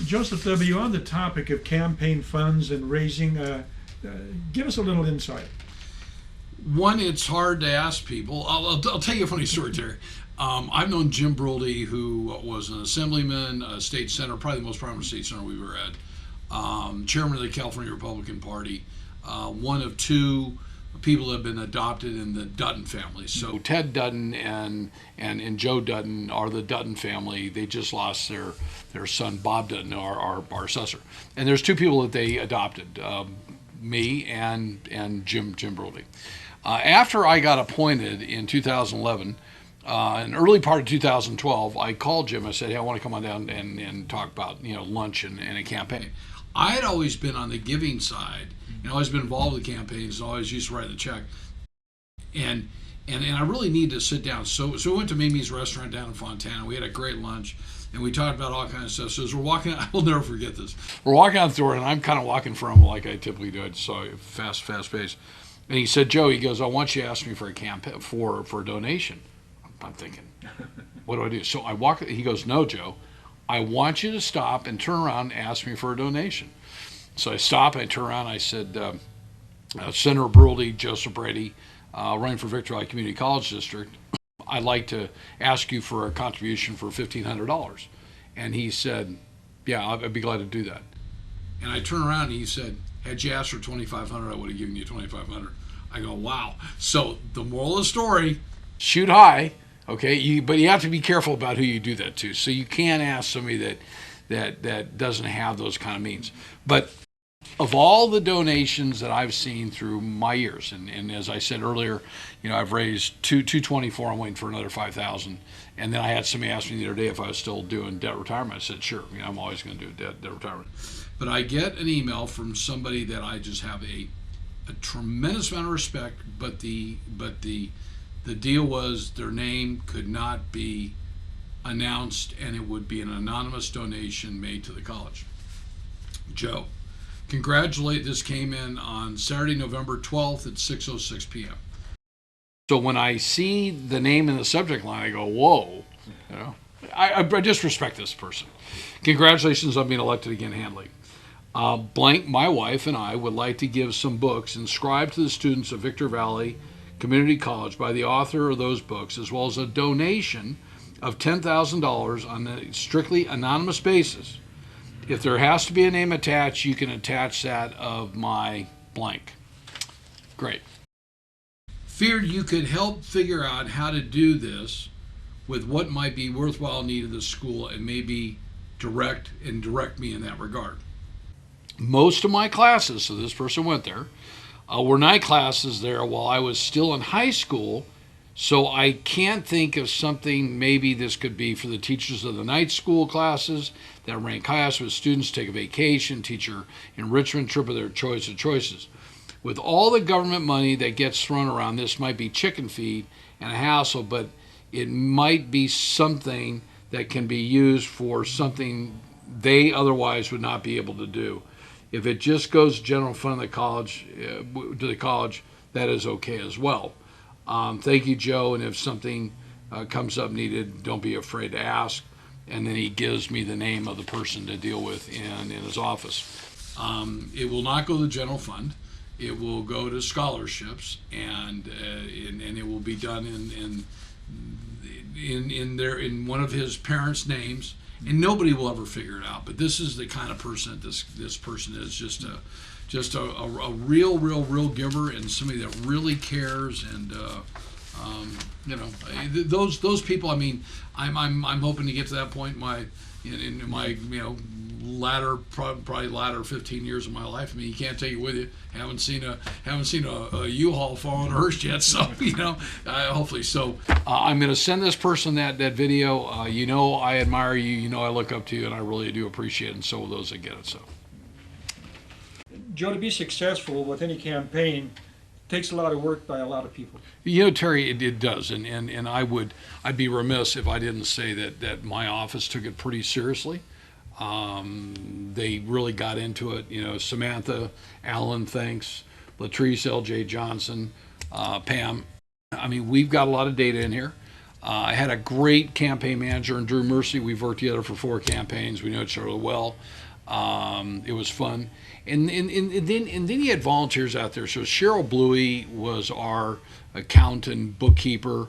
Joseph W., on the topic of campaign funds and raising, give us a little insight. One, it's hard to ask people. I'll tell you a funny story, Terry. I've known Jim Brody, who was an assemblyman, a state senator, probably the most prominent state senator we've ever had, chairman of the California Republican Party, one of two people that have been adopted in the Dutton family. So Ted Dutton and Joe Dutton are the Dutton family. They just lost their son Bob Dutton, our assessor. And there's two people that they adopted, me and Jim Brody. After I got appointed in 2011, in early part of 2012, I called Jim. I said, "Hey, I want to come on down and talk about lunch and a campaign." I had always been on the giving side, and always been involved with the campaigns, and always used to write the check. And I really needed to sit down. So we went to Mimi's restaurant down in Fontana. We had a great lunch, and we talked about all kinds of stuff. So as we're walking, I will never forget this. We're walking out the door, and I'm kind of walking from like I typically do. So fast pace. And he said, "Joe," he goes, "I want you to ask me for a campaign for a donation." I'm thinking, what do I do? So I walk. He goes, "No, Joe, I want you to stop and turn around and ask me for a donation." So I stop. I turn around. I said, "Senator Brody, Joseph Brady, running for Victory Valley Community College District. I'd like to ask you for a contribution for $1,500." And he said, "Yeah, I'd be glad to do that." And I turn around and he said, "Had you asked for $2,500, I would have given you $2,500. I go, "Wow." So the moral of the story: shoot high, okay? But you have to be careful about who you do that to. So you can't ask somebody that doesn't have those kind of means. But of all the donations that I've seen through my years, and as I said earlier, I've raised 224. I'm waiting for another 5,000. And then I had somebody ask me the other day if I was still doing debt retirement. I said, "Sure. I'm always going to do debt retirement." But I get an email from somebody that I just have a tremendous amount of respect. But the deal was their name could not be announced, and it would be an anonymous donation made to the college. Joe, congratulate. This came in on Saturday, November 12th at 6:06 p.m. So when I see the name in the subject line, I go, "Whoa!" I just respect this person. "Congratulations on being elected again, Handley. Blank, my wife and I would like to give some books inscribed to the students of Victor Valley Community College by the author of those books, as well as a donation of $10,000 on a strictly anonymous basis. If there has to be a name attached, you can attach that of my blank." Great. Feared you could help figure out how to do this with what might be worthwhile need of the school, and maybe direct me in that regard. Most of my classes, so this person went there, were night classes there while I was still in high school. So I can't think of something. Maybe this could be for the teachers of the night school classes that rank highest with students take a vacation, teacher enrichment trip of their choice of choices. With all the government money that gets thrown around, this might be chicken feed and a hassle, but it might be something that can be used for something they otherwise would not be able to do. If it just goes general fund of the college, that is okay as well. Thank you, Joe, and if something comes up needed, don't be afraid to ask. And then he gives me the name of the person to deal with in his office. It will not go to the general fund. It will go to scholarships, and it will be done in one of his parents' names, and nobody will ever figure it out. But this is the kind of person that this person is, just a real giver, and somebody that really cares. And those people. I mean, I'm hoping to get to that point in my probably latter 15 years of my life. I mean, you can't take it with you. Haven't seen a U-Haul fall on a hearse yet. So hopefully. So I'm going to send this person that video. I admire you. I look up to you, and I really do appreciate it. And so will those that get it. So, Joe, to be successful with any campaign takes a lot of work by a lot of people. Terry, it does, and I'd be remiss if I didn't say that my office took it pretty seriously. They really got into it. Samantha, Alan, thanks, Latrice, L.J. Johnson, Pam. I mean, we've got a lot of data in here. I had a great campaign manager in Drew Mercy. We've worked together for 4 campaigns. We know each other well. It was fun. And then you had volunteers out there. So Cheryl Bluey was our accountant, bookkeeper.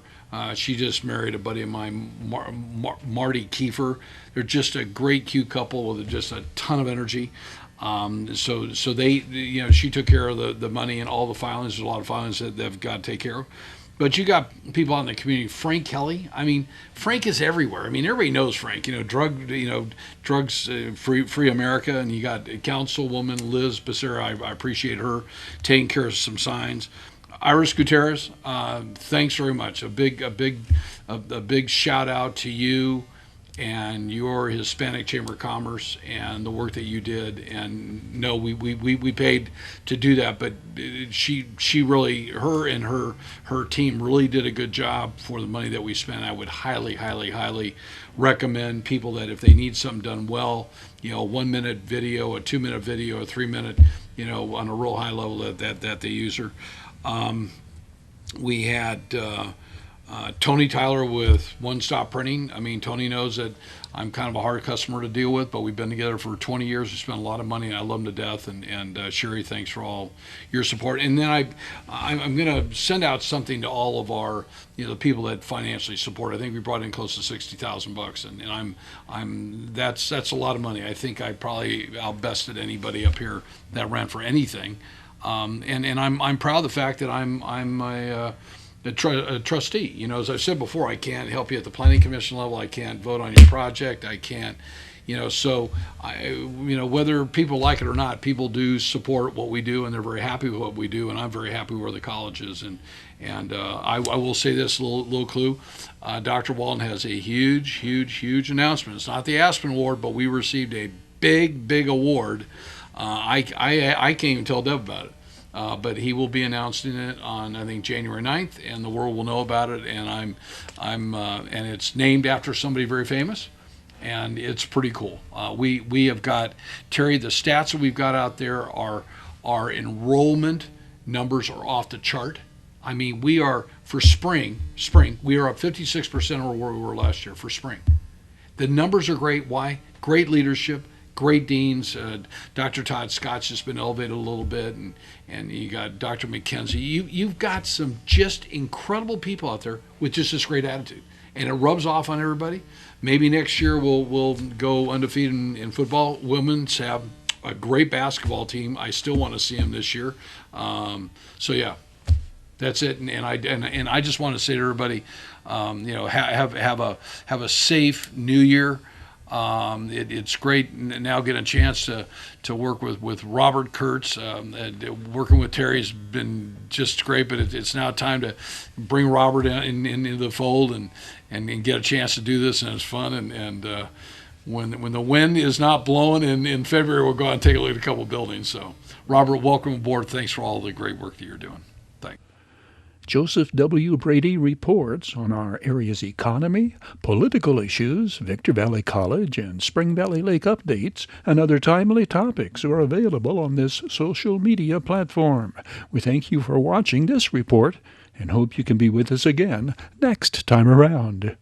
She just married a buddy of mine, Marty Kiefer. They're just a great, cute couple with just a ton of energy. So they, she took care of the money and all the filings. There's a lot of filings that they've got to take care of. But you got people out in the community. Frank Kelly. I mean, Frank is everywhere. I mean, everybody knows Frank. Drugs free America, and you got Councilwoman Liz Becerra. I appreciate her taking care of some signs. Iris Gutierrez, thanks very much. A big shout out to you and your Hispanic Chamber of Commerce and the work that you did. And no, we paid to do that, but she really, her and her team really did a good job for the money that we spent. I would highly recommend people that if they need something done well, 1 minute video, a 2 minute video, a 3 minute, on a real high level that they use her. We had Tony Tyler with One Stop Printing. I mean, Tony knows that I'm kind of a hard customer to deal with, but we've been together for 20 years. We spent a lot of money, and I love them to death. And Sherry, thanks for all your support. And then I'm going to send out something to all of our, the people that financially support. I think we brought in close to $60,000, and that's a lot of money. I think I probably outbested anybody up here that ran for anything. And I'm proud of the fact that I'm a trustee. As I've said before, I can't help you at the planning commission level. I can't vote on your project. I can't, so whether people like it or not, people do support what we do, and they're very happy with what we do, and I'm very happy where the college is. And I will say this little clue. Dr. Walton has a huge announcement. It's not the Aspen Award, but we received a big award. I can't even tell Deb about it. But he will be announcing it on, I think, January 9th, and the world will know about it. And and it's named after somebody very famous, and it's pretty cool. We have got, Terry, the stats that we've got out there are our enrollment numbers are off the chart. I mean, we are for spring, we are up 56% over where we were last year for spring. The numbers are great. Why? Great leadership. Great deans. Dr. Todd Scott's just been elevated a little bit, and you got Dr. McKenzie. You've got some just incredible people out there with just this great attitude, and it rubs off on everybody. Maybe next year we'll go undefeated in football. Women's have a great basketball team. I still want to see them this year. So yeah, that's it. And I just want to say to everybody, have a safe New Year. It's great now getting a chance to work with Robert Kurtz. Working with Terry's been just great, but it's now time to bring Robert into the fold and get a chance to do this, and it's fun. And when the wind is not blowing in February, we'll go out and take a look at a couple of buildings. So, Robert, welcome aboard. Thanks for all the great work that you're doing. Thanks. Joseph W. Brady reports on our area's economy, political issues, Victor Valley College, and Spring Valley Lake updates, and other timely topics are available on this social media platform. We thank you for watching this report and hope you can be with us again next time around.